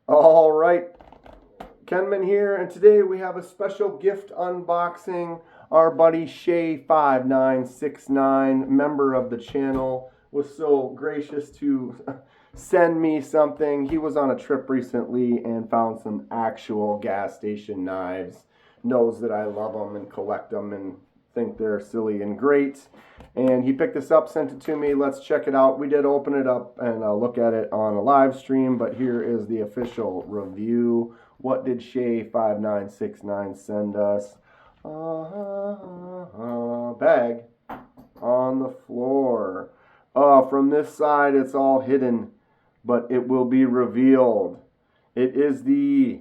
All right, Kenman here, and today we have a special gift unboxing. Our buddy Shay5969, member of the channel, was so gracious to send me something. He was on a trip recently and found some actual gas station knives. Knows that I love them and collect them and think they're silly and great. And he picked this up, sent it to me. Let's check it out. We did open it up and look at it on a live stream, but here is the official review. What did Shay5969 send us? Bag on the floor. From this side, it's all hidden, but it will be revealed. It is the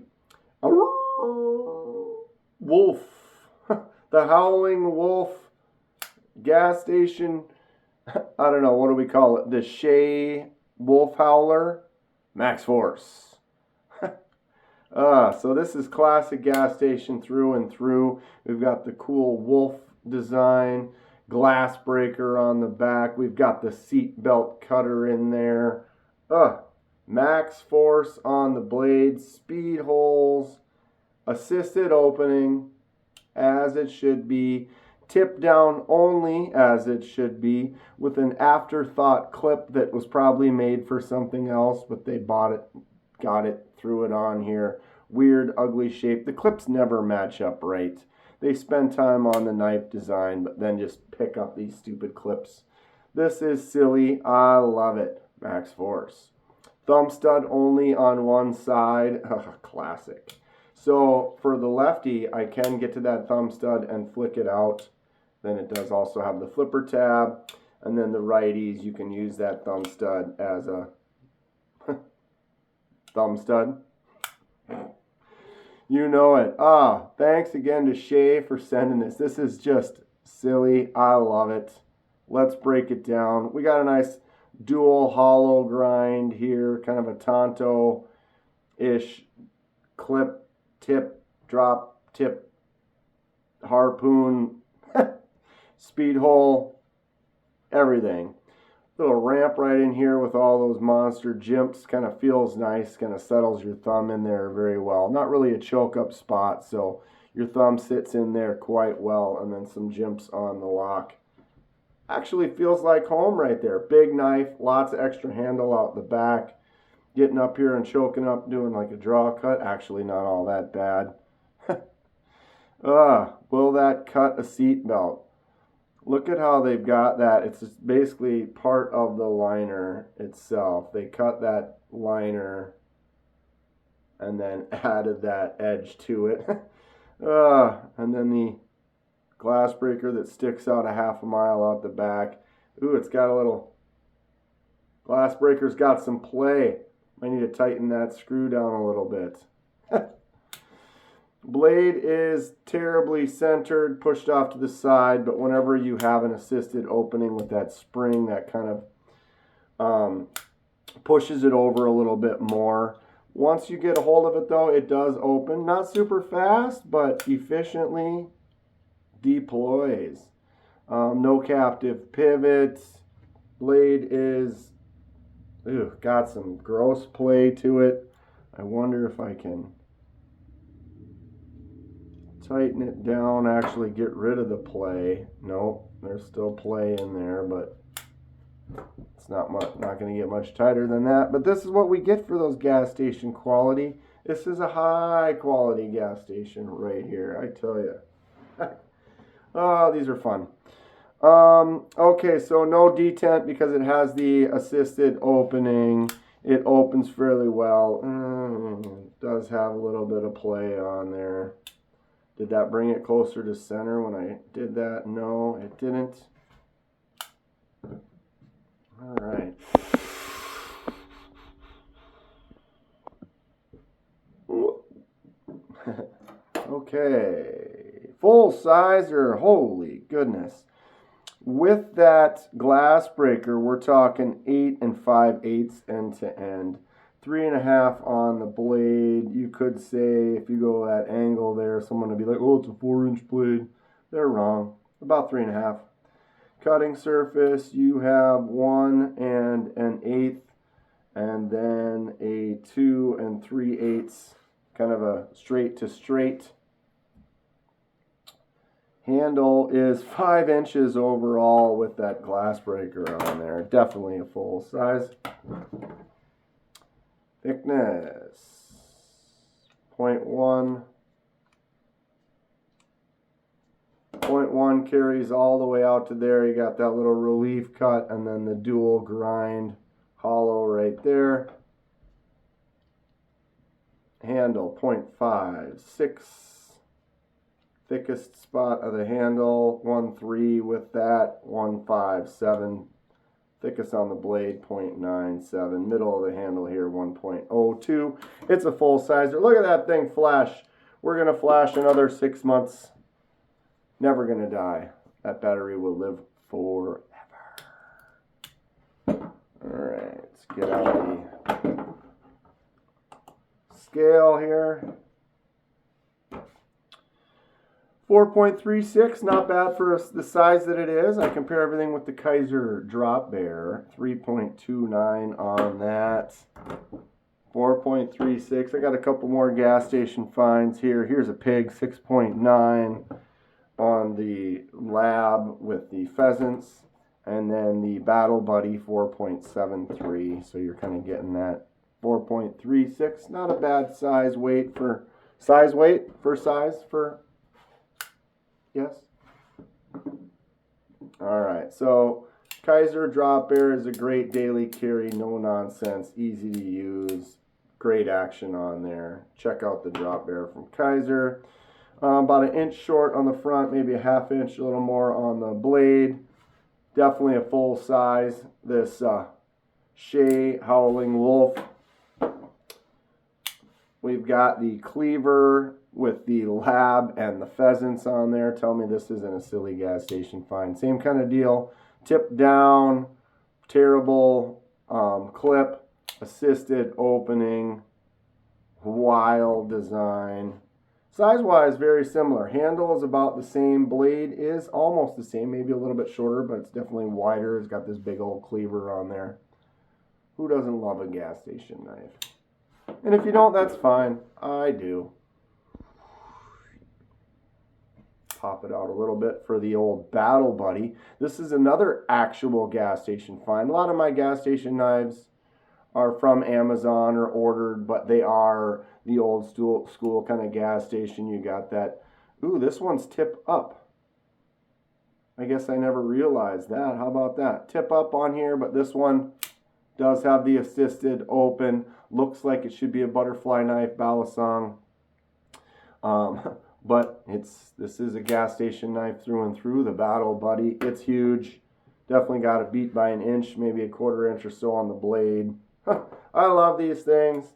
Wolf, the Howling Wolf gas station. I don't know, what do we call it? The Shay Wolf Howler Max Force. So this is classic gas station through and through. We've got the cool wolf design, glass breaker on the back. We've got the seat belt cutter in there. Max Force on the blade, speed holes, assisted opening as it should be, tip down only as it should be, with an afterthought clip that was probably made for something else, but they bought it, got it, threw it on here. Weird, ugly shape. The clips never match up right. They spend time on the knife design, but then just pick up these stupid clips. This is silly. I love it. Max Force. Thumb stud only on one side. Classic. So for the lefty, I can get to that thumb stud and flick it out. Then it does also have the flipper tab. And then the righties, you can use that thumb stud as a thumb stud. You know it. Thanks again to Shay for sending this. This is just silly. I love it. Let's break it down. We got a nice dual hollow grind here, kind of a Tonto-ish clip, tip, drop, tip, harpoon, speed hole, everything. Little ramp right in here with all those monster jimps. Kind of feels nice, kind of settles your thumb in there very well. Not really a choke up spot, so your thumb sits in there quite well, and then some jimps on the lock. Actually feels like home right there. Big knife, lots of extra handle out the back. Getting up here and choking up, doing like a draw cut, actually not all that bad. Will that cut a seat belt? Look at how they've got that. It's just basically part of the liner itself. They cut that liner and then added that edge to it. And then the glass breaker that sticks out a half a mile out the back. Ooh, it's got a little, glass breaker's got some play. I need to tighten that screw down a little bit. Blade is terribly centered, pushed off to the side, but whenever you have an assisted opening with that spring, that kind of pushes it over a little bit more. Once you get a hold of it, though, it does open. Not super fast, but efficiently deploys. No captive pivots. Blade is got some gross play to it. I wonder if I can tighten it down, actually get rid of the play. Nope, there's still play in there, but it's not going to get much tighter than that. But this is what we get for those gas station quality. This is a high quality gas station right here, I tell you. Oh, these are fun. Okay, so no detent because it has the assisted opening. It opens fairly well. It does have a little bit of play on there. Did that bring it closer to center when I did that? No, it didn't. All right. Okay. Full sizer. Holy goodness. With that glass breaker, we're talking 8 5/8 end to end. 3.5 on the blade. You could say, if you go that angle there, someone would be like, oh, it's a 4-inch blade. They're wrong. About 3.5. Cutting surface, you have 1 1/8 and then a 2 3/8, kind of a straight to straight. Handle is 5 inches overall with that glass breaker on there. Definitely a full size. Thickness 0.1. 0.1 carries all the way out to there. You got that little relief cut and then the dual grind hollow right there. Handle 0.56. Thickest spot of the handle 1.3 with that 1.57. Thickest on the blade 0.97. Middle of the handle here 1.02. It's a full sizer. Look at that thing flash. We're gonna flash another 6 months. Never gonna die. That battery will live forever. Alright, let's get out the scale here. 4.36, not bad for the size that it is. I compare everything with the Kaiser Drop Bear. 3.29 on that. 4.36. I got a couple more gas station finds here. Here's a pig, 6.9 on the Lab with the pheasants. And then the Battle Buddy, 4.73. So you're kind of getting that 4.36. Not a bad size weight for size. Yes? Alright, so Kaiser Drop Bear is a great daily carry, no nonsense, easy to use, great action on there. Check out the Drop Bear from Kaiser. About an inch short on the front, maybe a ½ inch, a little more on the blade. Definitely a full size. This Shay Howling Wolf. We've got the cleaver with the Lab and the pheasants on there. Tell me this isn't a silly gas station find. Same kind of deal. Tip down, terrible clip, assisted opening, wild design. Size-wise, very similar. Handle is about the same. Blade is almost the same, maybe a little bit shorter, but it's definitely wider. It's got this big old cleaver on there. Who doesn't love a gas station knife? And if you don't, that's fine. I do. Pop it out a little bit for the old Battle Buddy. This is another actual gas station find. A lot of my gas station knives are from Amazon or ordered, but they are the old school kind of gas station. You got that. Ooh, this one's tip up. I guess I never realized that. How about that? Tip up on here, but this one does have the assisted open. Looks like it should be a butterfly knife, balisong. But this is a gas station knife through and through, the Battle Buddy. It's huge. Definitely got it beat by an inch, maybe a quarter inch or so on the blade. I love these things.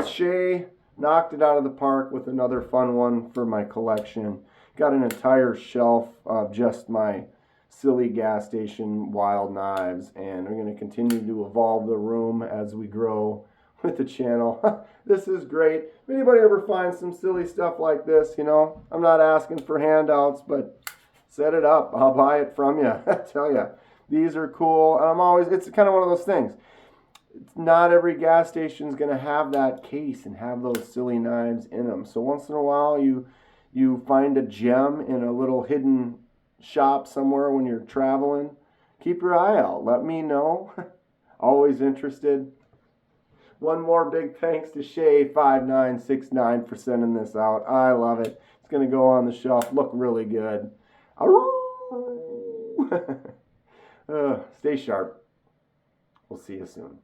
Shay knocked it out of the park with another fun one for my collection. Got an entire shelf of just my silly gas station wild knives, and we're going to continue to evolve the room as we grow with the channel. This is great. If anybody ever finds some silly stuff like this, you know, I'm not asking for handouts, but set it up. I'll buy it from you. I tell you, these are cool. And it's kind of one of those things. Not every gas station is going to have that case and have those silly knives in them. So once in a while, you find a gem in a little hidden shop somewhere when you're traveling. Keep your eye out. Let me know. Always interested. One more big thanks to Shay5969 for sending this out. I love it. It's going to go on the shelf. Look really good. Stay sharp. We'll see you soon.